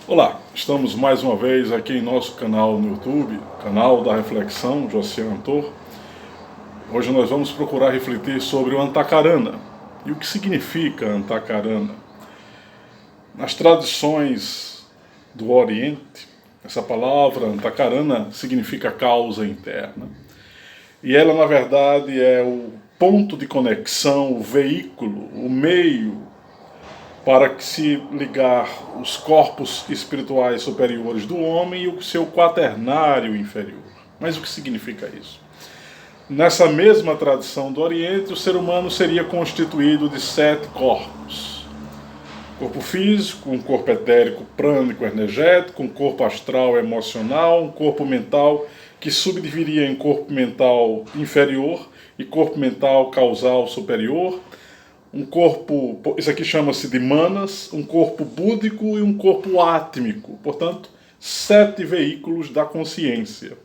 Olá, estamos mais uma vez aqui em nosso canal no YouTube, canal da Reflexão, Josian Antor. Hoje nós vamos procurar refletir sobre o Antakarana e o que significa Antakarana. Nas tradições do Oriente, essa palavra Antakarana significa causa interna. E ela, na verdade, é o ponto de conexão, o veículo, o meio para que se ligar os corpos espirituais superiores do homem e o seu quaternário inferior. Mas o que significa isso? Nessa mesma tradição do Oriente, o ser humano seria constituído de 7 corpos. Corpo físico, um corpo etérico, prânico, energético, um corpo astral, emocional, um corpo mental que subdividiria em corpo mental inferior e corpo mental causal superior, um corpo, isso aqui chama-se de manas, um corpo búdico e um corpo átmico, portanto, 7 veículos da consciência.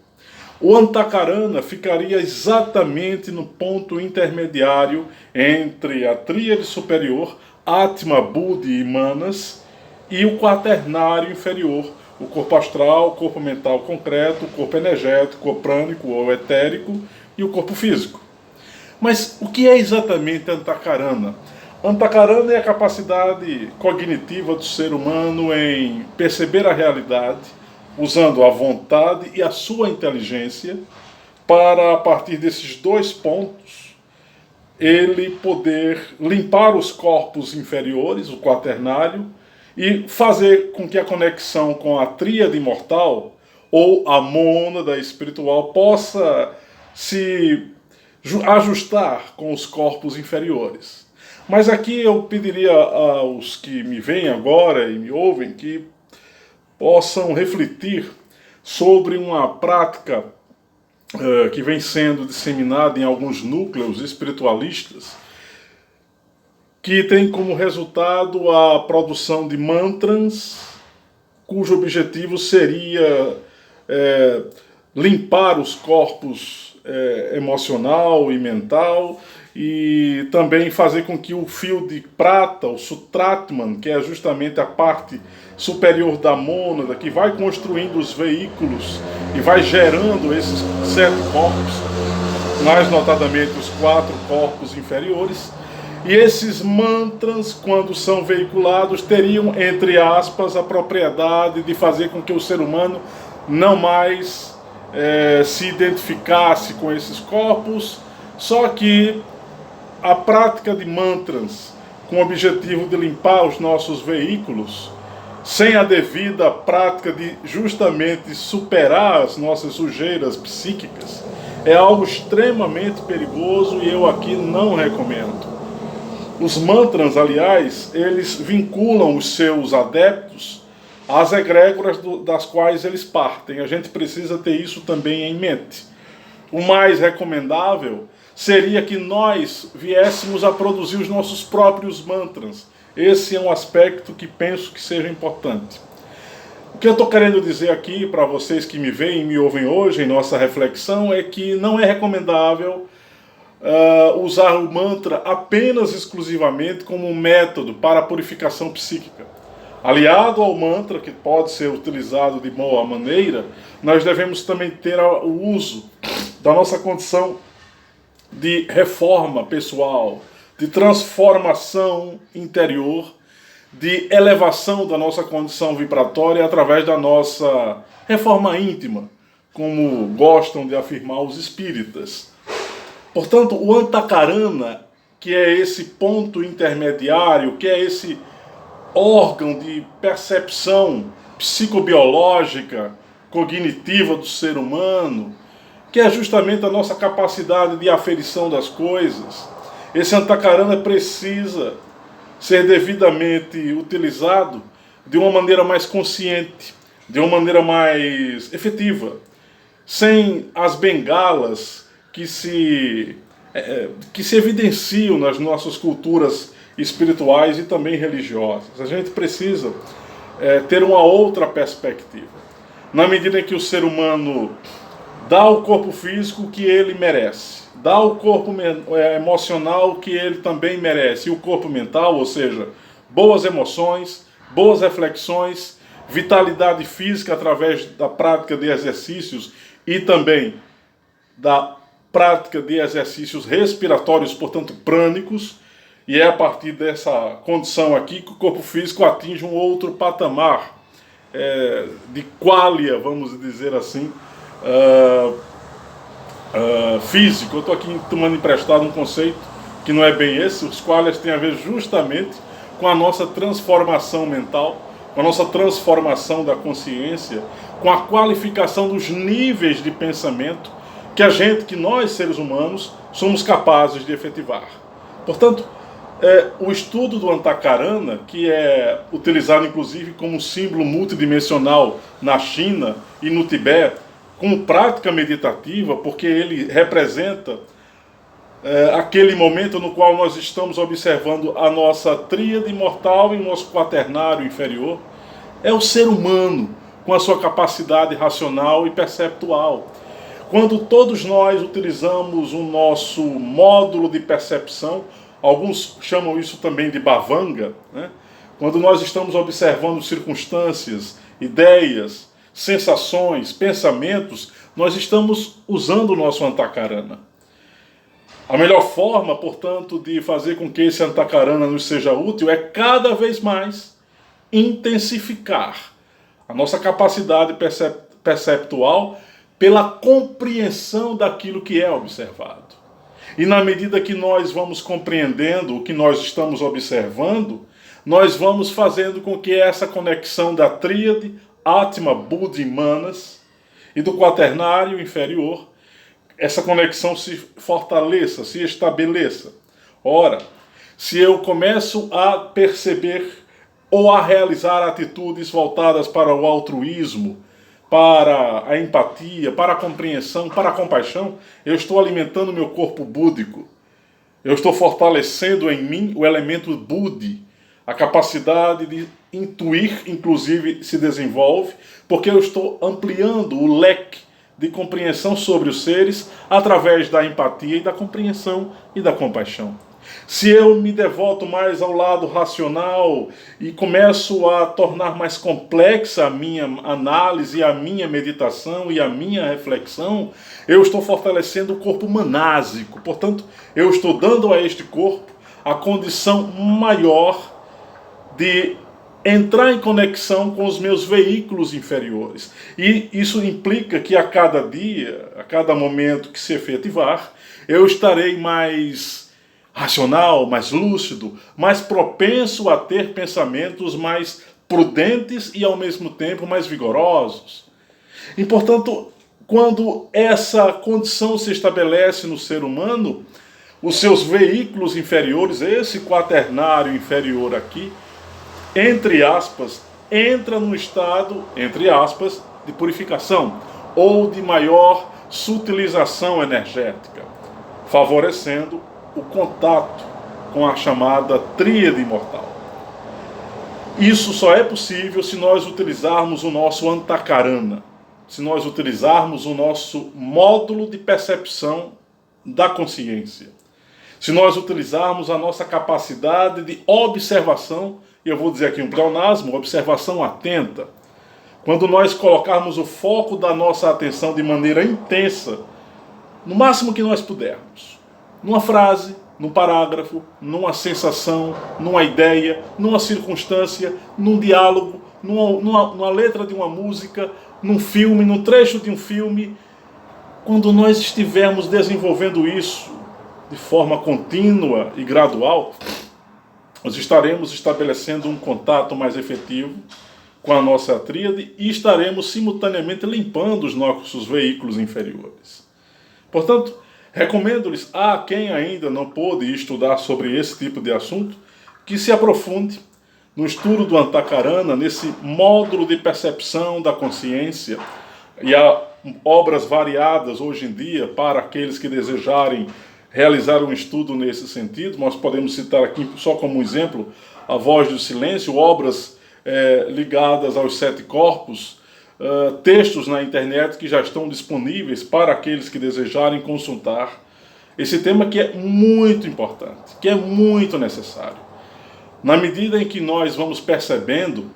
O Antakarana ficaria exatamente no ponto intermediário entre a tríade superior, Atma, Buddhi e Manas, e o quaternário inferior, o corpo astral, o corpo mental concreto, o corpo energético, o prânico ou etérico e o corpo físico. Mas o que é exatamente Antakarana? Antakarana é a capacidade cognitiva do ser humano em perceber a realidade, usando a vontade e a sua inteligência, para, a partir desses 2 pontos, ele poder limpar os corpos inferiores, o quaternário, e fazer com que a conexão com a tríade imortal, ou a mônada espiritual, possa se ajustar com os corpos inferiores. Mas aqui eu pediria aos que me veem agora e me ouvem que possam refletir sobre uma prática que vem sendo disseminada em alguns núcleos espiritualistas, que tem como resultado a produção de mantras, cujo objetivo seria limpar os corpos emocional e mental, e também fazer com que o fio de prata, o Sutratman, que é justamente a parte superior da mônada, que vai construindo os veículos e vai gerando esses 7 corpos, mais notadamente os 4 corpos inferiores, e esses mantras, quando são veiculados, teriam, entre aspas, a propriedade de fazer com que o ser humano não mais se identificasse com esses corpos, só que a prática de mantras com o objetivo de limpar os nossos veículos, sem a devida prática de justamente superar as nossas sujeiras psíquicas, é algo extremamente perigoso e eu aqui não recomendo. Os mantras, aliás, eles vinculam os seus adeptos às egrégoras das quais eles partem. A gente precisa ter isso também em mente. O mais recomendável seria que nós viéssemos a produzir os nossos próprios mantras. Esse é um aspecto que penso que seja importante. O que eu estou querendo dizer aqui para vocês que me veem e me ouvem hoje em nossa reflexão é que não é recomendável usar o mantra apenas exclusivamente como um método para a purificação psíquica. Aliado ao mantra, que pode ser utilizado de boa maneira, nós devemos também ter o uso da nossa condição de reforma pessoal, de transformação interior, de elevação da nossa condição vibratória através da nossa reforma íntima, como gostam de afirmar os espíritas. Portanto, o Antakarana, que é esse ponto intermediário, que é esse órgão de percepção psicobiológica, cognitiva do ser humano, que é justamente a nossa capacidade de aferição das coisas. Esse Antakarana precisa ser devidamente utilizado de uma maneira mais consciente, de uma maneira mais efetiva, sem as bengalas que se evidenciam nas nossas culturas espirituais e também religiosas. A gente precisa ter uma outra perspectiva. Na medida em que o ser humano dá ao corpo físico o que ele merece, dá ao corpo emocional o que ele também merece, e o corpo mental, ou seja, boas emoções, boas reflexões, vitalidade física através da prática de exercícios e também da prática de exercícios respiratórios, portanto prânicos, e é a partir dessa condição aqui que o corpo físico atinge um outro patamar de qualia, vamos dizer assim, físico. Eu estou aqui tomando emprestado um conceito que não é bem esse. Os qualias têm a ver justamente com a nossa transformação mental, com a nossa transformação da consciência, com a qualificação dos níveis de pensamento que nós seres humanos, somos capazes de efetivar. Portanto, o estudo do Antakarana, que é utilizado inclusive como símbolo multidimensional na China e no Tibete, como prática meditativa, porque ele representa aquele momento no qual nós estamos observando a nossa tríade mortal e o nosso quaternário inferior, é o ser humano com a sua capacidade racional e perceptual. Quando todos nós utilizamos o nosso módulo de percepção, alguns chamam isso também de bhavanga, né? Quando nós estamos observando circunstâncias, ideias, sensações, pensamentos, nós estamos usando o nosso Antakarana. A melhor forma, portanto, de fazer com que esse Antakarana nos seja útil é cada vez mais intensificar a nossa capacidade perceptual pela compreensão daquilo que é observado. E na medida que nós vamos compreendendo o que nós estamos observando, nós vamos fazendo com que essa conexão da tríade, Atma, Buddha e Manas, e do quaternário inferior, essa conexão se fortaleça, se estabeleça. Ora, se eu começo a perceber ou a realizar atitudes voltadas para o altruísmo, para a empatia, para a compreensão, para a compaixão, eu estou alimentando meu corpo búdico. Eu estou fortalecendo em mim o elemento Buddhi, a capacidade de intuir, inclusive, se desenvolve, porque eu estou ampliando o leque de compreensão sobre os seres através da empatia e da compreensão e da compaixão. Se eu me devoto mais ao lado racional e começo a tornar mais complexa a minha análise, a minha meditação e a minha reflexão, eu estou fortalecendo o corpo manásico. Portanto, eu estou dando a este corpo a condição maior de entrar em conexão com os meus veículos inferiores. E isso implica que a cada dia, a cada momento que se efetivar, eu estarei mais racional, mais lúcido, mais propenso a ter pensamentos mais prudentes e ao mesmo tempo mais vigorosos. E, portanto, quando essa condição se estabelece no ser humano, os seus veículos inferiores, esse quaternário inferior aqui, entre aspas, entra num estado, entre aspas, de purificação ou de maior sutilização energética, favorecendo o contato com a chamada tríade imortal. Isso só é possível se nós utilizarmos o nosso Antakarana, se nós utilizarmos o nosso módulo de percepção da consciência, se nós utilizarmos a nossa capacidade de observação, e eu vou dizer aqui um pleonasmo, observação atenta, quando nós colocarmos o foco da nossa atenção de maneira intensa, no máximo que nós pudermos, numa frase, num parágrafo, numa sensação, numa ideia, numa circunstância, num diálogo, numa letra de uma música, num filme, num trecho de um filme. Quando nós estivermos desenvolvendo isso de forma contínua e gradual, nós estaremos estabelecendo um contato mais efetivo com a nossa tríade e estaremos simultaneamente limpando os nossos veículos inferiores. Portanto, recomendo-lhes a quem ainda não pôde estudar sobre esse tipo de assunto, que se aprofunde no estudo do Antakarana, nesse módulo de percepção da consciência, e há obras variadas hoje em dia para aqueles que desejarem realizar um estudo nesse sentido. Nós podemos citar aqui, só como exemplo, A Voz do Silêncio, obras ligadas aos 7 corpos, textos na internet que já estão disponíveis para aqueles que desejarem consultar esse tema, que é muito importante, que é muito necessário. Na medida em que nós vamos percebendo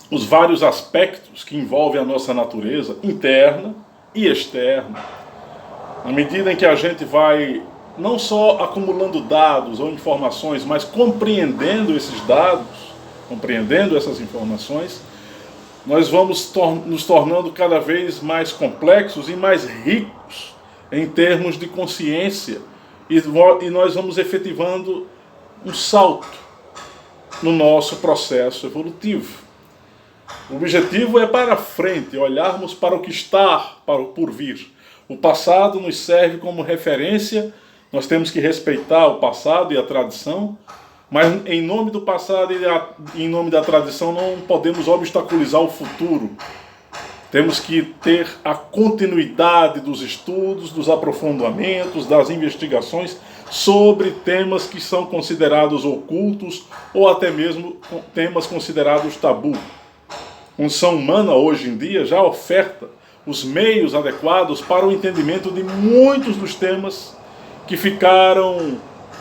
os vários aspectos que envolvem a nossa natureza interna e externa. Na medida em que a gente vai não só acumulando dados ou informações, mas compreendendo esses dados, compreendendo essas informações, nós vamos nos tornando cada vez mais complexos e mais ricos em termos de consciência, e nós vamos efetivando um salto no nosso processo evolutivo. O objetivo é para frente, olharmos para o que está por vir. O passado nos serve como referência, nós temos que respeitar o passado e a tradição, mas em nome do passado e em nome da tradição não podemos obstaculizar o futuro. Temos que ter a continuidade dos estudos, dos aprofundamentos, das investigações sobre temas que são considerados ocultos ou até mesmo temas considerados tabu. A condição humana hoje em dia já oferta os meios adequados para o entendimento de muitos dos temas que ficaram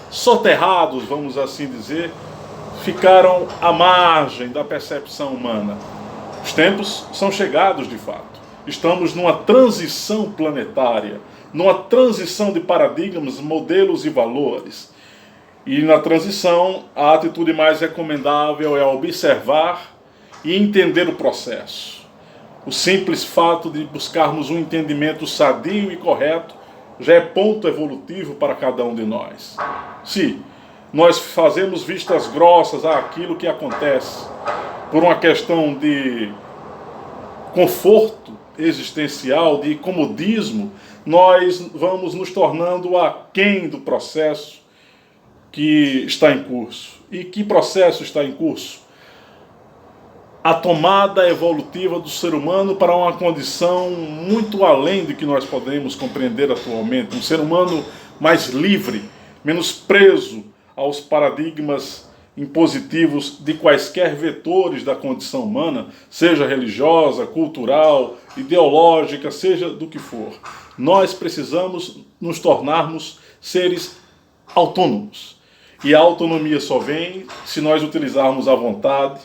soterrados, vamos assim dizer, ficaram à margem da percepção humana. Os tempos são chegados de fato. Estamos numa transição planetária, numa transição de paradigmas, modelos e valores. E na transição, a atitude mais recomendável é observar e entender o processo. O simples fato de buscarmos um entendimento sadio e correto já é ponto evolutivo para cada um de nós. Se nós fazemos vistas grossas àquilo que acontece por uma questão de conforto existencial, de comodismo, nós vamos nos tornando aquém do processo que está em curso. E que processo está em curso? A tomada evolutiva do ser humano para uma condição muito além do que nós podemos compreender atualmente. Um ser humano mais livre, menos preso aos paradigmas impositivos de quaisquer vetores da condição humana, seja religiosa, cultural, ideológica, seja do que for. Nós precisamos nos tornarmos seres autônomos. E a autonomia só vem se nós utilizarmos a vontade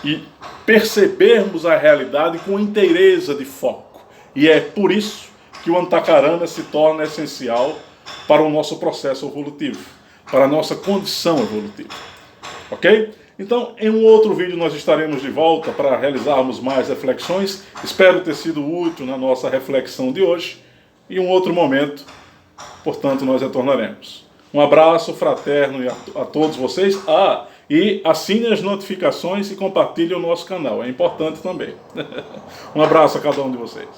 e percebermos a realidade com inteireza de foco. E é por isso que o Antakarana se torna essencial para o nosso processo evolutivo, para a nossa condição evolutiva. Ok? Então, em um outro vídeo nós estaremos de volta para realizarmos mais reflexões. Espero ter sido útil na nossa reflexão de hoje. E em um outro momento, portanto, nós retornaremos. Um abraço fraterno a todos vocês. E assine as notificações e compartilhe o nosso canal. É importante também. Um abraço a cada um de vocês.